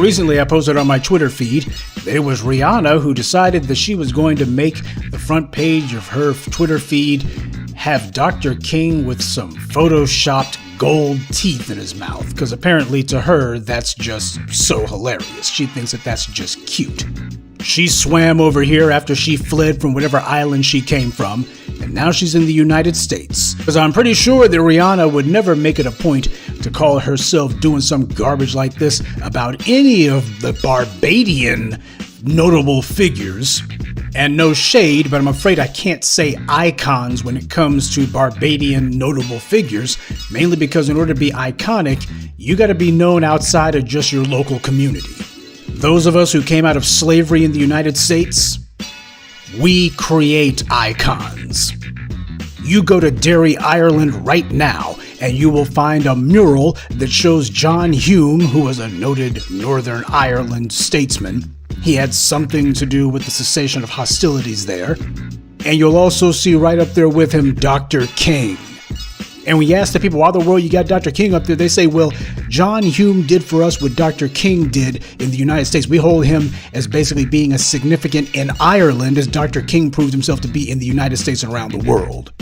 recently I posted on my Twitter feed that it was Rihanna who decided that she was going to make the front page of her Twitter feed have Dr. King with some photoshopped gold teeth in his mouth, because apparently to her that's just so hilarious. She thinks that that's just cute. She swam over here after she fled from whatever island she came from, and now she's in the United States. Because I'm pretty sure that Rihanna would never make it a point to call herself doing some garbage like this about any of the Barbadian notable figures. And no shade, but I'm afraid I can't say icons when it comes to Barbadian notable figures, mainly because in order to be iconic, you gotta be known outside of just your local community. Those of us who came out of slavery in the United States, we create icons. You go to Derry, Ireland right now, and you will find a mural that shows John Hume, who was a noted Northern Ireland statesman. He had something to do with the cessation of hostilities there. And you'll also see right up there with him Dr. King. And when you ask the people, why the world you got Dr. King up there, they say, well, John Hume did for us what Dr. King did in the United States. We hold him as basically being as significant in Ireland as Dr. King proved himself to be in the United States and around the world.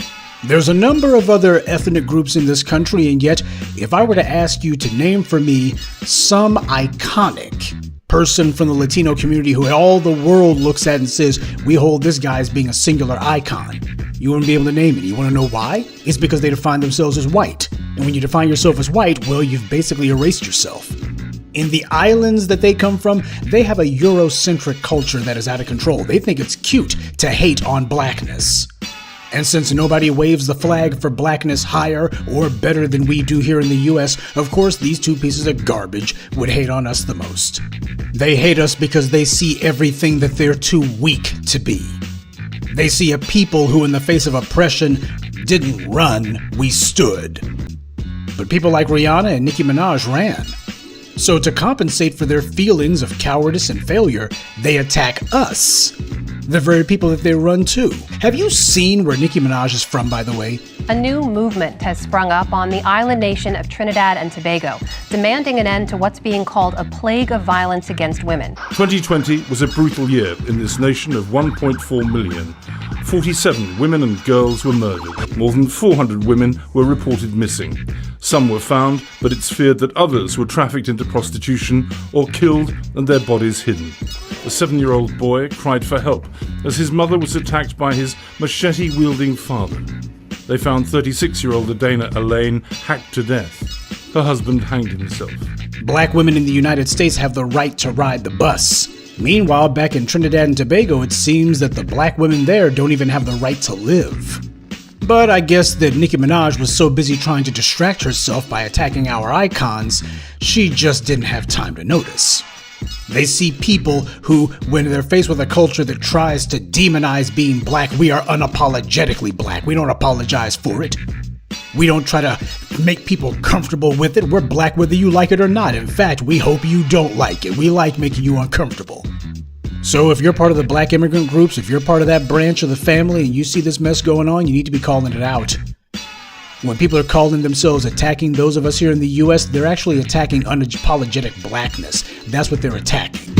There's a number of other ethnic groups in this country, and yet, if I were to ask you to name for me some iconic person from the Latino community who all the world looks at and says, we hold this guy as being a singular icon, you wouldn't be able to name it. You want to know why? It's because they define themselves as white. And when you define yourself as white, well, you've basically erased yourself. In the islands that they come from, they have a Eurocentric culture that is out of control. They think it's cute to hate on blackness. And since nobody waves the flag for blackness higher or better than we do here in the US, of course these two pieces of garbage would hate on us the most. They hate us because they see everything that they're too weak to be. They see a people who in the face of oppression didn't run, we stood. But people like Rihanna and Nicki Minaj ran. So to compensate for their feelings of cowardice and failure, they attack us, the very people that they run to. Have you seen where Nicki Minaj is from, by the way? A new movement has sprung up on the island nation of Trinidad and Tobago, demanding an end to what's being called a plague of violence against women. 2020 was a brutal year in this nation of 1.4 million. 47 women and girls were murdered. More than 400 women were reported missing. Some were found, but it's feared that others were trafficked into prostitution or killed and their bodies hidden. A 7-year-old boy cried for help as his mother was attacked by his machete-wielding father. They found 36-year-old Adana Elaine hacked to death. Her husband hanged himself. Black women in the United States have the right to ride the bus. Meanwhile, back in Trinidad and Tobago, it seems that the black women there don't even have the right to live. But I guess that Nicki Minaj was so busy trying to distract herself by attacking our icons, she just didn't have time to notice. They see people who, when they're faced with a culture that tries to demonize being black, we are unapologetically black. We don't apologize for it. We don't try to make people comfortable with it. We're black whether you like it or not. In fact, we hope you don't like it. We like making you uncomfortable. So if you're part of the black immigrant groups, if you're part of that branch of the family and you see this mess going on, you need to be calling it out. When people are calling themselves attacking those of us here in the US, they're actually attacking unapologetic blackness. That's what they're attacking.